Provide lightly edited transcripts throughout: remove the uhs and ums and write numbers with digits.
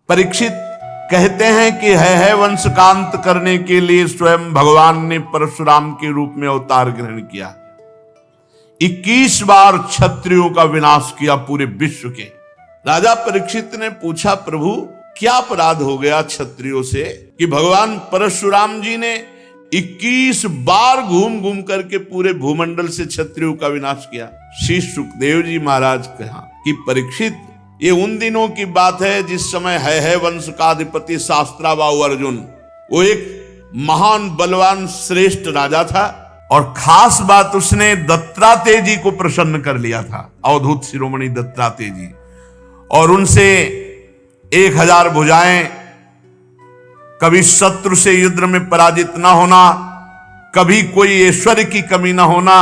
परीक्षित कहते हैं कि है वंश का अंत करने के लिए स्वयं भगवान ने परशुराम के रूप में अवतार ग्रहण किया। 21 बार क्षत्रियों का विनाश किया पूरे विश्व के। राजा परीक्षित ने पूछा, प्रभु क्या अपराध हो गया क्षत्रियों से कि भगवान परशुराम जी ने 21 बार घूम घूम करके पूरे भूमंडल से क्षत्रियों का विनाश किया। श्री सुखदेव जी महाराज कहा कि परीक्षित, ये उन दिनों की बात है जिस समय है वंश का अधिपति शास्त्राबाहु अर्जुन, वो एक महान बलवान श्रेष्ठ राजा था और खास बात उसने दत्तात्रेय जी को प्रसन्न कर लिया था, अवधूत शिरोमणि दत्तात्रेय जी, और उनसे 1000 भुजाएं, कभी शत्रु से युद्ध में पराजित ना होना, कभी कोई ऐश्वर्य की कमी ना होना,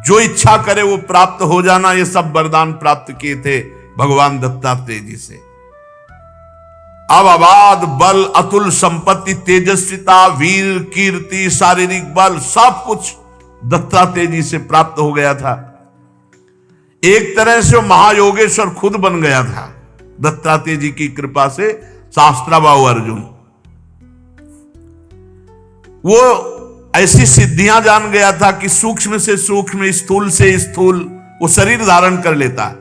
जो इच्छा करे वो प्राप्त हो जाना, ये सब वरदान प्राप्त किए थे भगवान दत्तात्रेय जी से। अब अबाध बल, अतुल संपत्ति, तेजस्विता, वीर, कीर्ति, शारीरिक बल, सब कुछ दत्तात्रेय जी से प्राप्त हो गया था। एक तरह से वो महायोगेश्वर खुद बन गया था दत्तात्रेय जी की कृपा से। शास्त्राबाहु अर्जुन वो ऐसी सिद्धियां जान गया था कि सूक्ष्म से सूक्ष्म, स्थूल से स्थूल वो शरीर धारण कर लेता।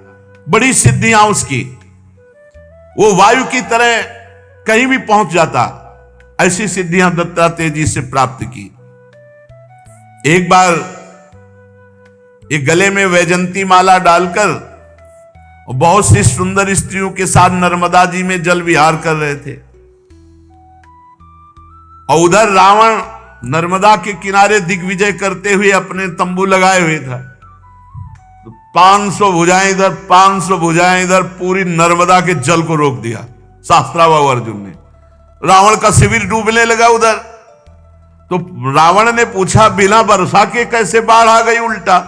बड़ी सिद्धियां उसकी, वो वायु की तरह कहीं भी पहुंच जाता। ऐसी सिद्धियां दत्तात्रेय जी से प्राप्त की। एक बार एक गले में वैजंती माला डालकर बहुत सी सुंदर स्त्रियों के साथ नर्मदा जी में जल विहार कर रहे थे और उधर रावण नर्मदा के किनारे दिग्विजय करते हुए अपने तंबू लगाए हुए था। 500 भुजाएं इधर, 500 भुजाएं इधर, पूरी नर्मदा के जल को रोक दिया शास्त्राबाहु अर्जुन ने। रावण का शिविर डूबने लगा उधर। तो रावण ने पूछा, बिना वर्षा के कैसे बाढ़ आ गई उल्टा?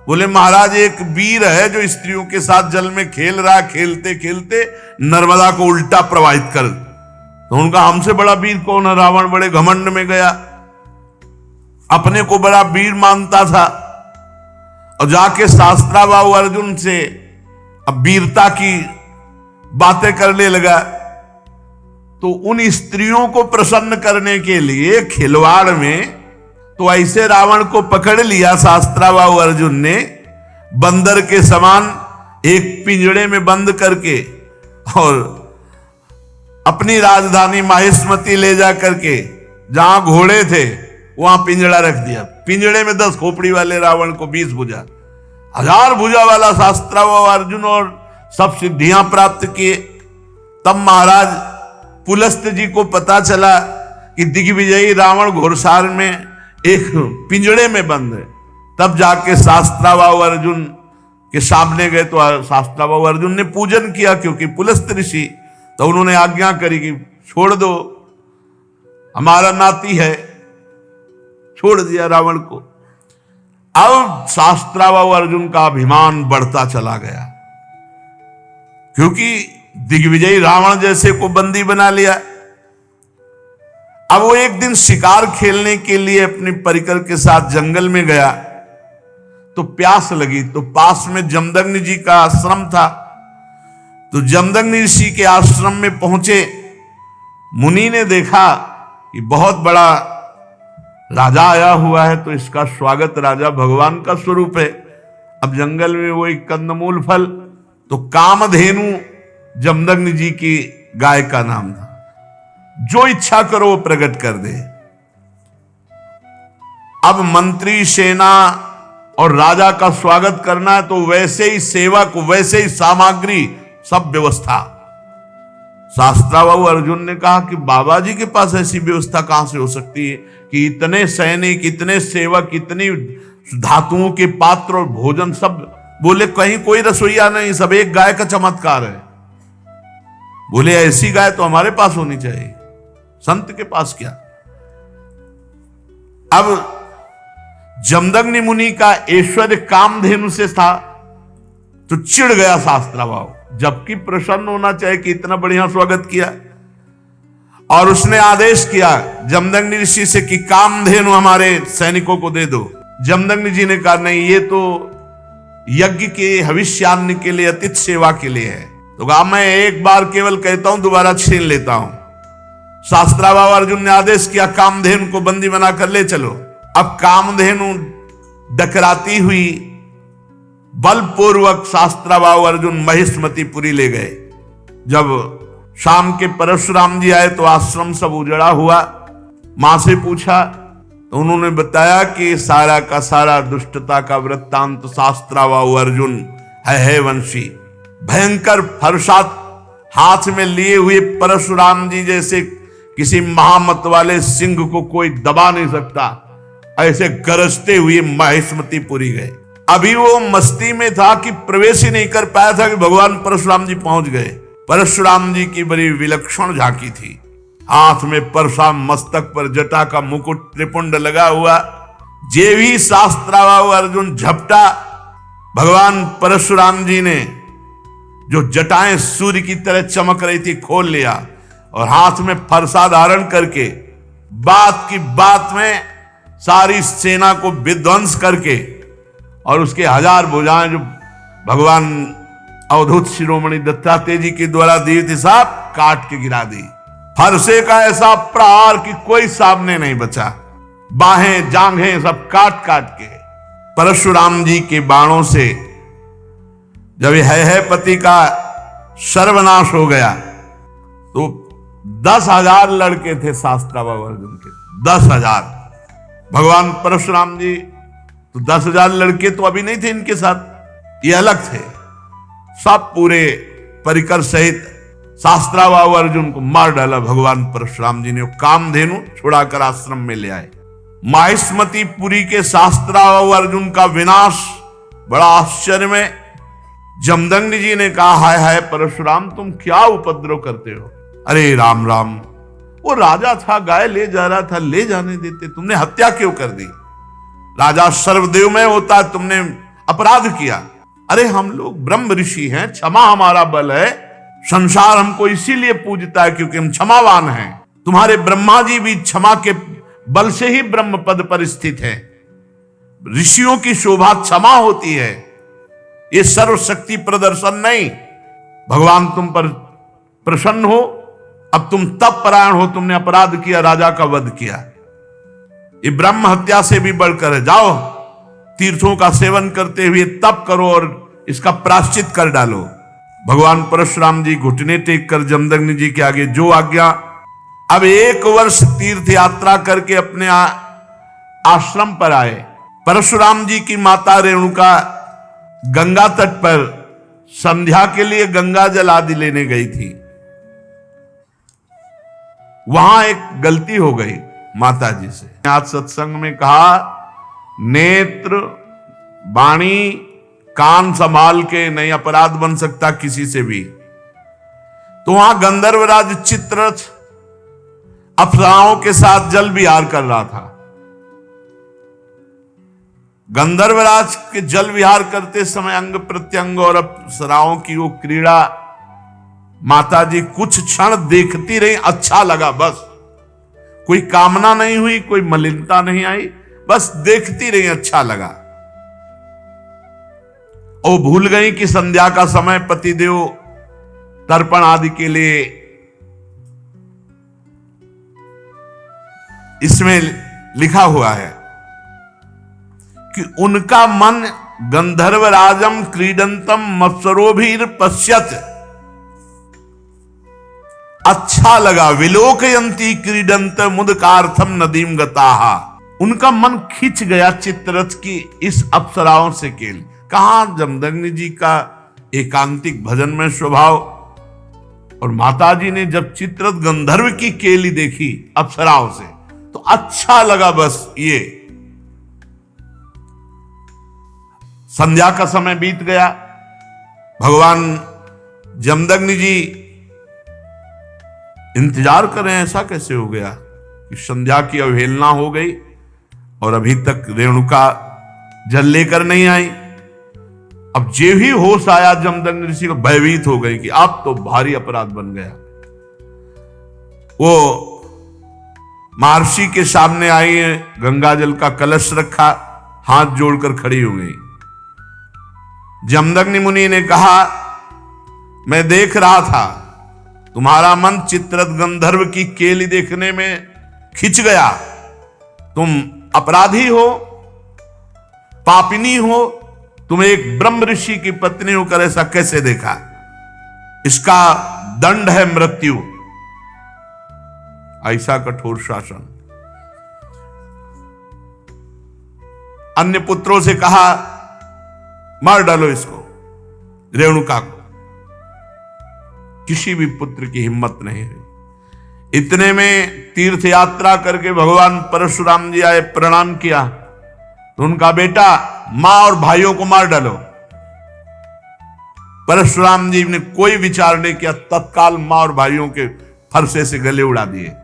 बोले, महाराज एक वीर है जो स्त्रियों के साथ जल में खेल रहा, खेलते खेलते नर्मदा को उल्टा प्रवाहित कर। तो उनका हमसे बड़ा वीर कौन है? रावण बड़े घमंड में गया, अपने को बड़ा वीर मानता था और जाके शास्त्राबाहु अर्जुन से अब वीरता की बातें करने लगा। तो उन स्त्रियों को प्रसन्न करने के लिए खिलवाड़ में तो ऐसे रावण को पकड़ लिया शास्त्राबाहु अर्जुन ने, बंदर के समान एक पिंजड़े में बंद करके, और अपनी राजधानी माहिष्मती ले जा करके जहां घोड़े थे वहां पिंजड़ा रख दिया। पिंजड़े में 10 खोपड़ी वाले रावण को 20 भुजा, 1000 भुजा वाला शास्त्राबाहु अर्जुन, और सब सिद्धियां प्राप्त किए। तब महाराज पुलस्त जी को पता चला कि दिग्विजयी रावण घोड़सार में एक पिंजड़े में बंद है। तब जाके शास्त्राबाहु अर्जुन के सामने गए तो शास्त्राबाहु अर्जुन ने पूजन किया, क्योंकि पुलस्त ऋषि, तो उन्होंने आज्ञा करी कि छोड़ दो, हमारा नाती है। छोड़ दिया रावण को। अब शास्त्राबाहु अर्जुन का अभिमान बढ़ता चला गया, क्योंकि दिग्विजयी रावण जैसे को बंदी बना लिया। अब वो एक दिन शिकार खेलने के लिए अपने परिकर के साथ जंगल में गया तो प्यास लगी। तो पास में जमदग्नि जी का आश्रम था। तो जमदग्नि ऋषि के आश्रम में पहुंचे। मुनि ने देखा कि बहुत बड़ा राजा आया हुआ है, तो इसका स्वागत, राजा भगवान का स्वरूप है। अब जंगल में वो एक कंदमूल फल, तो कामधेनु जमदग्नि जी की गाय का नाम था। जो इच्छा करो वो प्रकट कर दे। अब मंत्री, सेना और राजा का स्वागत करना है, तो वैसे ही सेवक, वैसे ही सामग्री, सब व्यवस्था। शास्त्राबाहु अर्जुन ने कहा कि बाबा जी के पास ऐसी व्यवस्था कहां से हो सकती है कि इतने सैनिक, इतने सेवक, इतनी धातुओं के पात्र और भोजन सब? बोले, कहीं कोई रसोईया नहीं, सब एक गाय का चमत्कार है। बोले, ऐसी गाय तो हमारे पास होनी चाहिए, संत के पास क्या? अब जमदग्नि मुनि का ऐश्वर्य कामधेनु से था, तो चिढ़ गया शास्त्राबाहु, जबकि प्रसन्न होना चाहिए कि इतना बढ़िया स्वागत किया। और उसने आदेश किया जमदग्नि ऋषि से कि कामधेनु हमारे सैनिकों को दे दो। जमदग्नि जी ने कहा, नहीं, ये तो यज्ञ के हविष्यान्न के लिए, अतिथि सेवा के लिए है। तो कहा मैं एक बार केवल कहता हूं, दोबारा छीन लेता हूं। शास्त्राबाहु अर्जुन ने आदेश किया, कामधेनु को बंदी बनाकर ले चलो। अब कामधेनु डकराती हुई बलपूर्वक शास्त्राबाहु अर्जुन महिष्मतीपुरी ले गए। जब शाम के परशुराम जी आए तो आश्रम सब उजड़ा हुआ। मां से पूछा तो उन्होंने बताया कि सारा का सारा दुष्टता का वृत्तांत शास्त्राबाहु अर्जुन है वंशी। भयंकर फरसात हाथ में लिए हुए परशुराम जी जैसे किसी महामत वाले सिंह को कोई दबा नहीं सकता, ऐसे गरजते हुए महिष्मतीपुरी गए। अभी वो मस्ती में था कि प्रवेश ही नहीं कर पाया था कि भगवान परशुराम जी पहुंच गए। परशुराम जी की बड़ी विलक्षण झांकी थी। हाथ में परशुराम, मस्तक पर जटा का मुकुट, त्रिपुंड लगा हुआ। जे भी शास्त्राबाहु अर्जुन झपटा, भगवान परशुराम जी ने जो जटाएं सूर्य की तरह चमक रही थी खोल लिया और हाथ में फरसा धारण करके बात की बात में सारी सेना को विध्वंस करके और उसके 1000 भुजाएं जो भगवान अवधूत शिरोमणि दत्तात्रेय जी के द्वारा दी थी, सब काट के गिरा दी। फरसे का ऐसा प्रहार कि कोई सामने नहीं बचा। बाहें जांघें सब काट काट के। परशुराम जी के बाणों से जब है पति का सर्वनाश हो गया तो 10,000 लड़के थे शास्त्राबाहु अर्जुन के, 10,000। भगवान परशुराम जी तो 10,000 लड़के तो अभी नहीं थे इनके साथ, ये अलग थे। सब पूरे परिकर सहित शास्त्राबाहु अर्जुन को मार डाला भगवान परशुराम जी ने। कामधेनु छुड़ाकर आश्रम में ले आए। महिष्मतीपुरी के शास्त्राबाहु अर्जुन का विनाश बड़ा आश्चर्य में। जमदग्नि जी ने कहा, हाय हाय परशुराम, तुम क्या उपद्रव करते हो? अरे राम राम, वो राजा था, गाय ले जा रहा था, ले जाने देते, तुमने हत्या क्यों कर दी? राजा सर्वदेवमय होता है, तुमने अपराध किया। अरे हम लोग ब्रह्म ऋषि हैं, क्षमा हमारा बल है, संसार हमको इसीलिए पूजता है क्योंकि हम क्षमावान हैं। तुम्हारे ब्रह्मा जी भी क्षमा के बल से ही ब्रह्म पद पर स्थित है। ऋषियों की शोभा क्षमा होती है, ये सर्वशक्ति प्रदर्शन नहीं। भगवान तुम पर प्रसन्न हो, अब तुम तप परायण हो, तुमने अपराध किया, राजा का वध किया, ये ब्रह्म हत्या से भी बढ़कर है। जाओ तीर्थों का सेवन करते हुए तप करो और इसका प्रायश्चित कर डालो। भगवान परशुराम जी घुटने टेक कर जमदग्नि जी के आगे जो आज्ञा। अब 1 वर्ष तीर्थ यात्रा करके अपने आश्रम पर आए। परशुराम जी की माता रेणुका गंगा तट पर संध्या के लिए गंगा जल आदि लेने गई थी। वहां एक गलती हो गई माता जी से। आज सत्संग में कहा, नेत्र वाणी कान संभाल के नहीं अपराध बन सकता किसी से भी। तो वहां गंधर्वराज चित्ररथ अप्सराओं के साथ जल विहार कर रहा था। गंधर्वराज के जल विहार करते समय अंग प्रत्यंग और अप्सराओं की वो क्रीड़ा माता जी कुछ क्षण देखती रही। अच्छा लगा, बस कोई कामना नहीं हुई, कोई मलिनता नहीं आई, बस देखती रही, अच्छा लगा। और भूल गई कि संध्या का समय पतिदेव तर्पण आदि के लिए इसमें लिखा हुआ है कि उनका मन गंधर्वराजम क्रीडंतम मत्सरोभिर पश्यत, अच्छा लगा। विलोकयंती क्रीडंत मुदकार्थम नदीम गताहा, उनका मन खिंच गया चित्ररथ की इस अप्सराओं से केल। कहां जमदग्नि जी का एकांतिक भजन में स्वभाव, और माताजी ने जब चित्ररथ गंधर्व की केली देखी अप्सराओं से तो अच्छा लगा। बस ये संध्या का समय बीत गया। भगवान जमदग्नि जी इंतजार कर रहे हैं, ऐसा कैसे हो गया कि संध्या की अवहेलना हो गई और अभी तक रेणुका जल लेकर नहीं आई। अब जे ही होश आया जमदग्नि ऋषि को, भयभीत हो गई कि अब तो भारी अपराध बन गया। वो महर्षि के सामने आई, गंगा जल का कलश रखा, हाथ जोड़कर खड़ी हो गई। जमदग्नि मुनि ने कहा मैं देख रहा था तुम्हारा मन चित्ररथ गंधर्व की केली देखने में खिंच गया। तुम अपराधी हो, पापिनी हो, तुम एक ब्रह्म ऋषि की पत्नी होकर ऐसा कैसे देखा? इसका दंड है मृत्यु। ऐसा कठोर शासन। अन्य पुत्रों से कहा मार डालो इसको, रेणुका को। किसी भी पुत्र की हिम्मत नहीं हुई। इतने में तीर्थ यात्रा करके भगवान परशुराम जी आए, प्रणाम किया तो उनका बेटा मां और भाइयों को मार डालो। परशुराम जी ने कोई विचार नहीं किया, तत्काल मां और भाइयों के फरसे से गले उड़ा दिए।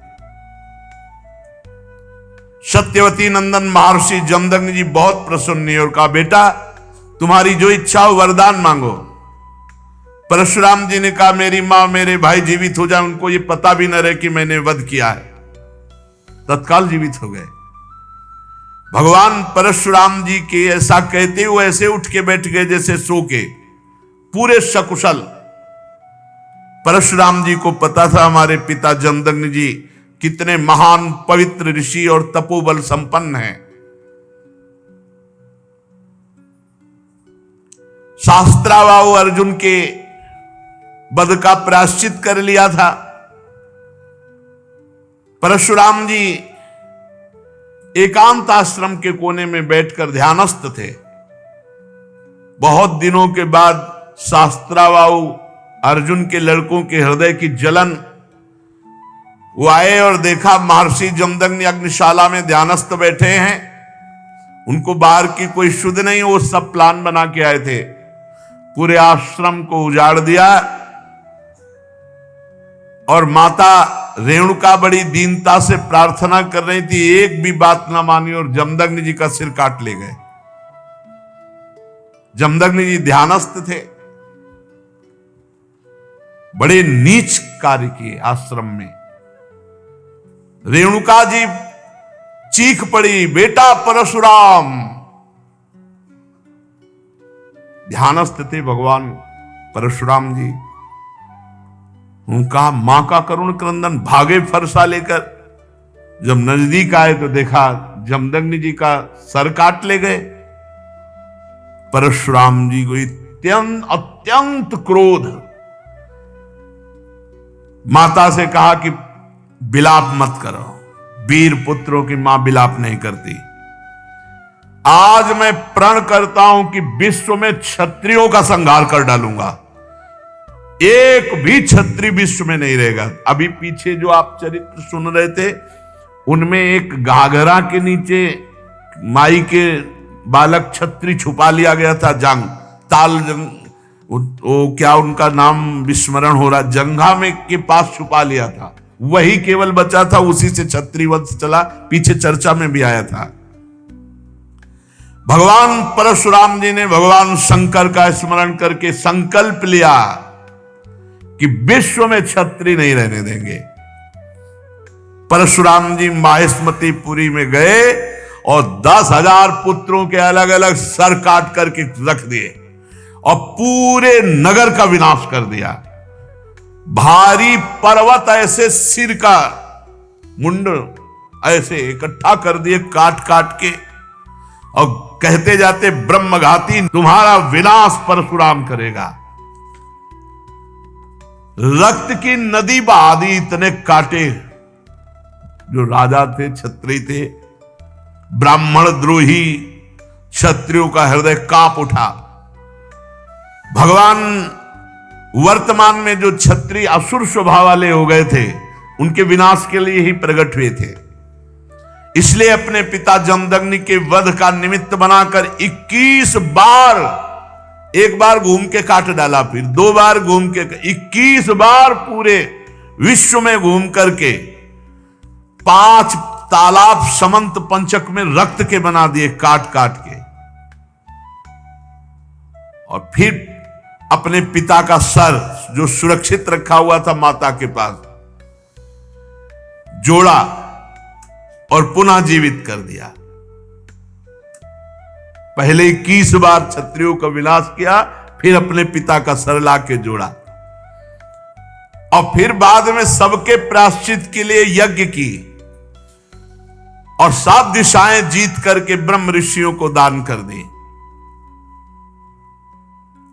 सत्यवती नंदन महर्षि जमदग्नि जी बहुत प्रसन्न हुए और कहा बेटा तुम्हारी जो इच्छा हो वरदान मांगो। परशुराम जी ने कहा मेरी मां मेरे भाई जीवित हो जाए, उनको ये पता भी न रहे कि मैंने वध किया है। तत्काल जीवित हो गए। भगवान परशुराम जी के ऐसा कहते हुए ऐसे उठ के बैठ गए जैसे सो के, पूरे सकुशल। परशुराम जी को पता था हमारे पिता जमदग्नि जी कितने महान पवित्र ऋषि और तपोबल संपन्न हैं। शास्त्रावाहु अर्जुन के वध का प्रायश्चित कर लिया था। परशुराम जी एकांत आश्रम के कोने में बैठकर ध्यानस्थ थे। बहुत दिनों के बाद शास्त्रावाहु अर्जुन के लड़कों के हृदय की जलन, वो आए और देखा महर्षि जमदग्नि अग्निशाला में ध्यानस्थ बैठे हैं। उनको बाहर की कोई शुद्ध नहीं, वो सब प्लान बना के आए थे। पूरे आश्रम को उजाड़ दिया और माता रेणुका बड़ी दीनता से प्रार्थना कर रही थी, एक भी बात ना मानी और जमदग्नि जी का सिर काट ले गए। जमदग्नि जी ध्यानस्थ थे। बड़े नीच कार्य किए आश्रम में। रेणुका जी चीख पड़ी बेटा परशुराम। ध्यानस्थ थे भगवान परशुराम जी। उनका मां का करुण क्रंदन, भागे फरसा लेकर। जब नजदीक आए तो देखा जमदग्नि जी का सर काट ले गए। परशुराम जी को अत्यंत क्रोध। माता से कहा कि बिलाप मत करो, वीर पुत्रों की मां बिलाप नहीं करती। आज मैं प्रण करता हूं कि विश्व में क्षत्रियों का संहार कर डालूंगा, एक भी क्षत्रिय विश्व में नहीं रहेगा। अभी पीछे जो आप चरित्र सुन रहे थे उनमें एक घाघरा के नीचे माई के बालक क्षत्रिय छुपा लिया गया था। ताल जंग, वो क्या उनका नाम विस्मरण हो रहा, जंघा में के पास छुपा लिया था। वही केवल बचा था, उसी से क्षत्रिय वंश चला। पीछे चर्चा में भी आया था। भगवान परशुराम जी ने भगवान शंकर का स्मरण करके संकल्प लिया कि विश्व में क्षत्रिय नहीं रहने देंगे। परशुराम जी माहेश्मतीपुरी में गए और 10,000 पुत्रों के अलग अलग सर काट करके रख दिए और पूरे नगर का विनाश कर दिया। भारी पर्वत ऐसे सिर का मुंड ऐसे इकट्ठा कर दिए काट काट के, और कहते जाते ब्रह्मघाती तुम्हारा विनाश परशुराम करेगा। रक्त की नदी बहा दी, इतने काटे। जो राजा थे, क्षत्रिय थे, ब्राह्मण द्रोही क्षत्रियों का हृदय कांप उठा। भगवान वर्तमान में जो क्षत्रिय असुर स्वभाव वाले हो गए थे, उनके विनाश के लिए ही प्रकट हुए थे। इसलिए अपने पिता जमदग्नि के वध का निमित्त बनाकर 21 बार, एक बार घूम के काट डाला, फिर 2 बार घूम के, 21 बार पूरे विश्व में घूम करके 5 तालाब समंत पंचक में रक्त के बना दिए काट काट के। और फिर अपने पिता का सर जो सुरक्षित रखा हुआ था माता के पास, जोड़ा और पुनः जीवित कर दिया। पहले 21 बार क्षत्रियों का विनाश किया, फिर अपने पिता का सर ला के जोड़ा। और फिर बाद में सबके प्रायश्चित के लिए यज्ञ की और 7 दिशाएं जीत करके ब्रह्म ऋषियों को दान कर दी।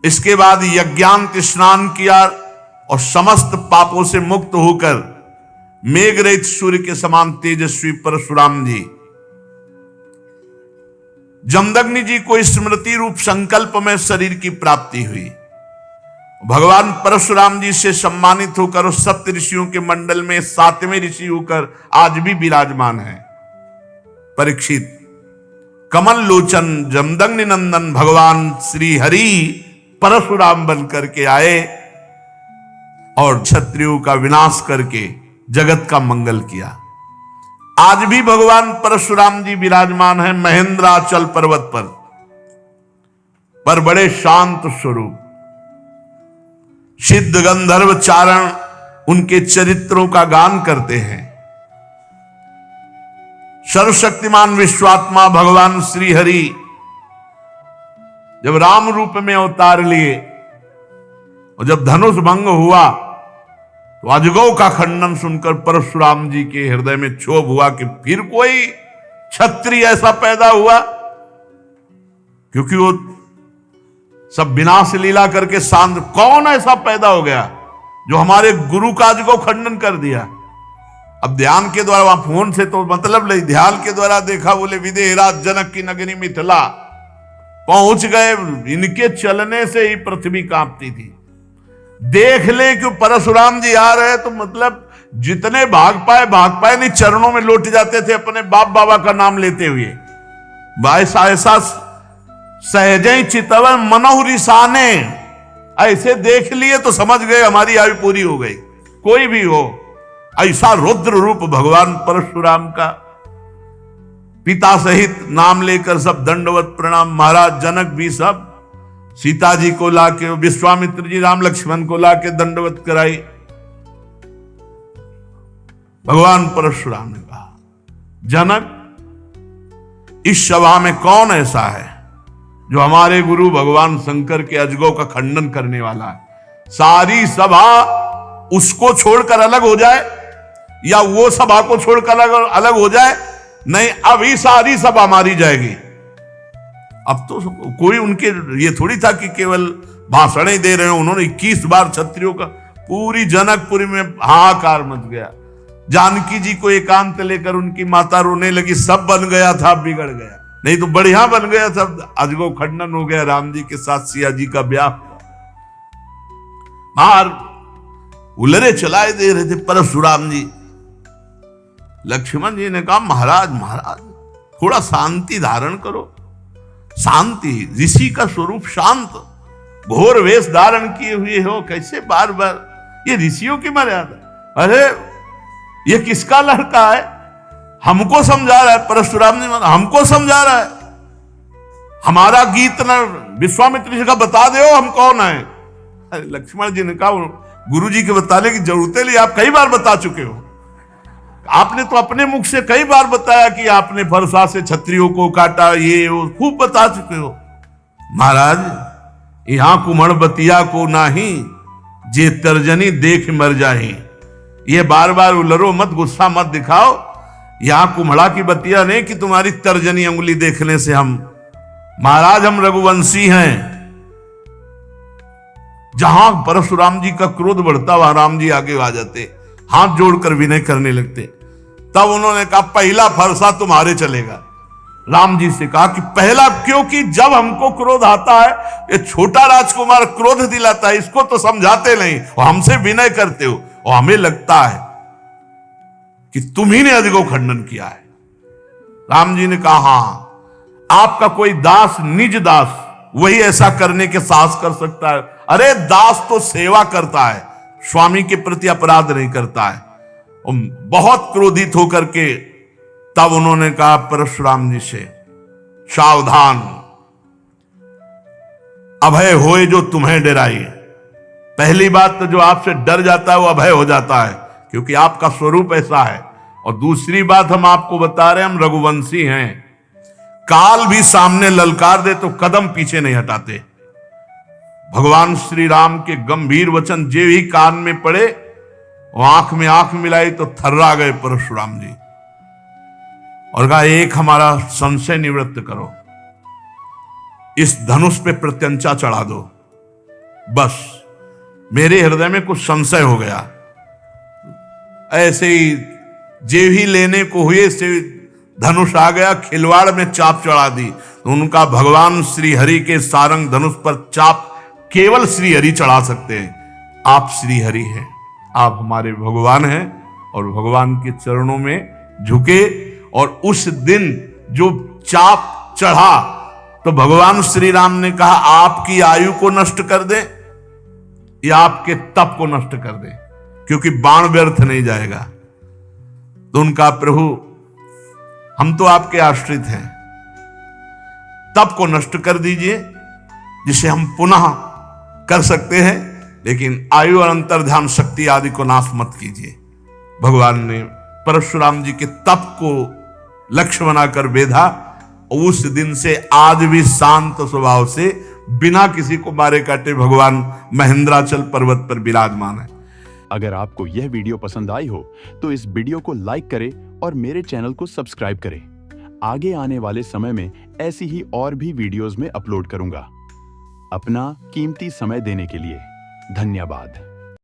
इसके बाद यज्ञांत स्नान किया और समस्त पापों से मुक्त होकर मेघ रहित सूर्य के समान तेजस्वी परशुराम जी जमदग्नि जी को स्मृति रूप संकल्प में शरीर की प्राप्ति हुई। भगवान परशुराम जी से सम्मानित होकर उस सप्त ऋषियों के मंडल में 7वें ऋषि होकर आज भी विराजमान है। परीक्षित कमल लोचन जमदग्नि नंदन भगवान श्री हरि परशुराम बन करके आए और क्षत्रियों का विनाश करके जगत का मंगल किया। आज भी भगवान परशुराम जी विराजमान है महेंद्राचल पर्वत पर बड़े शांत स्वरूप। सिद्ध गंधर्व चारण उनके चरित्रों का गान करते हैं। सर्वशक्तिमान विश्वात्मा भगवान श्री हरि जब राम रूप में अवतार लिए और जब धनुष भंग हुआ तो अजगौ का खंडन सुनकर परशुराम जी के हृदय में क्षोभ हुआ कि फिर कोई क्षत्रिय ऐसा पैदा हुआ, क्योंकि वो सब विनाश लीला करके शांत। कौन ऐसा पैदा हो गया जो हमारे गुरु का अजगौ खंडन कर दिया। अब ध्यान के द्वारा, वहां फोन से तो मतलब नहीं, ध्यान के द्वारा देखा, बोले विदेहराज जनक की नगरी मिथिला पहुंच गए। इनके चलने से ही पृथ्वी कांपती थी। देख ले कि परशुराम जी आ रहे तो मतलब जितने भाग पाए नहीं, चरणों में लौट जाते थे अपने बाप बाबा का नाम लेते हुए। ऐसा सहजे चितवन मनोह रिसाने, ऐसे देख लिए तो समझ गए हमारी आयु पूरी हो गई। कोई भी हो, ऐसा रुद्र रूप भगवान परशुराम का। पिता सहित नाम लेकर सब दंडवत प्रणाम। महाराज जनक भी सब सीता जी को लाके, विश्वामित्र जी राम लक्ष्मण को लाके दंडवत कराई। भगवान परशुराम ने कहा, जनक इस सभा में कौन ऐसा है जो हमारे गुरु भगवान शंकर के अजगौ का खंडन करने वाला है। सारी सभा उसको छोड़कर अलग हो जाए या वो सभा को छोड़कर अलग हो जाए, नहीं अभी सारी सभा मारी जाएगी। अब तो कोई उनके ये थोड़ी था कि केवल भाषण ही दे रहे हो। उन्होंने 21 बार क्षत्रियों का, पूरी जनकपुरी में हाहाकार मच गया। जानकी जी को एकांत लेकर उनकी माता रोने लगी, सब बन गया था बिगड़ गया, नहीं तो बढ़िया बन गया था। अजगौ खंडन हो गया, राम जी के साथ सिया जी का ब्याह। बाहर उलरे चलाए दे रहे थे परशुराम जी। लक्ष्मण जी ने कहा, महाराज थोड़ा शांति धारण करो। शांति, ऋषि का स्वरूप शांत, घोर वेश धारण किए हुए हो, कैसे बार बार, ये ऋषियों की मर्यादा। अरे ये किसका लड़का है, हमको समझा रहा है। परशुराम जी हमको समझा रहा है, हमारा गीत न विश्वामित्र जी का बता दो हम कौन है। अरे लक्ष्मण जी ने कहा, गुरु जी के बताने की जरूरत नहीं, आप कई बार बता चुके हो। आपने तो अपने मुख से कई बार बताया कि आपने फरसा से क्षत्रियों को काटा, ये वो खूब बता चुके हो। महाराज यहां कुमड़ बतिया को नाही, जे तर्जनी देख मर जाही। ये बार बार उलरो मत, गुस्सा मत दिखाओ। यहां कुम्हड़ा की बतिया नहीं कि तुम्हारी तर्जनी उंगली देखने से हम, महाराज हम रघुवंशी हैं। जहां परशुराम जी का क्रोध बढ़ता वहां राम जी आगे आ जाते, हाथ जोड़कर विनय करने लगते। तब उन्होंने कहा, पहला फरसा तुम्हारे चलेगा। राम जी से कहा कि पहला, क्योंकि जब हमको क्रोध आता है, ये छोटा राजकुमार क्रोध दिलाता है, इसको तो समझाते नहीं और हमसे विनय करते हो, और हमें लगता है कि तुम्ही ने अजगौ खंडन किया है। राम जी ने कहा, हां आपका कोई दास, निज दास, वही ऐसा करने के साहस कर सकता है। अरे दास तो सेवा करता है, स्वामी के प्रति अपराध नहीं करता है। बहुत क्रोधित होकर के तब उन्होंने कहा परशुराम जी से, सावधान, अभय होए जो तुम्हें डराए। पहली बात तो जो आपसे डर जाता है वो अभय हो जाता है, क्योंकि आपका स्वरूप ऐसा है। और दूसरी बात हम आपको बता रहे हैं, हम रघुवंशी हैं। काल भी सामने ललकार दे तो कदम पीछे नहीं हटाते। भगवान श्री राम के गंभीर वचन जे ही कान में पड़े वो आंख में आंख मिलाई तो थर्रा गए परशुराम जी और कहा, एक हमारा संशय निवृत्त करो, इस धनुष पे प्रत्यंचा चढ़ा दो। बस मेरे हृदय में कुछ संशय हो गया। ऐसे ही जे ही लेने को हुए से धनुष आ गया, खिलवाड़ में चाप चढ़ा दी। तो उनका भगवान श्री हरि के सारंग धनुष पर चाप केवल श्री हरि चढ़ा सकते हैं। आप श्री हरि हैं, आप हमारे भगवान हैं और भगवान के चरणों में झुके। और उस दिन जो चाप चढ़ा तो भगवान श्री राम ने कहा, आपकी आयु को नष्ट कर दे या आपके तप को नष्ट कर दे, क्योंकि बाण व्यर्थ नहीं जाएगा। तो उनका, प्रभु हम तो आपके आश्रित हैं, तप को नष्ट कर दीजिए जिसे हम पुनः कर सकते हैं, लेकिन आयु और अंतर्ध्यान शक्ति आदि को नाश मत कीजिए। भगवान ने परशुराम जी के तप को लक्ष्य बनाकर बेधा। उस दिन से आज भी शांत स्वभाव से बिना किसी को मारे काटे भगवान महेंद्राचल पर्वत पर विराजमान है। अगर आपको यह वीडियो पसंद आई हो तो इस वीडियो को लाइक करें और मेरे चैनल को सब्सक्राइब करें। आगे आने वाले समय में ऐसी ही और भी वीडियोस में अपलोड करूंगा। अपना कीमती समय देने के लिए धन्यवाद।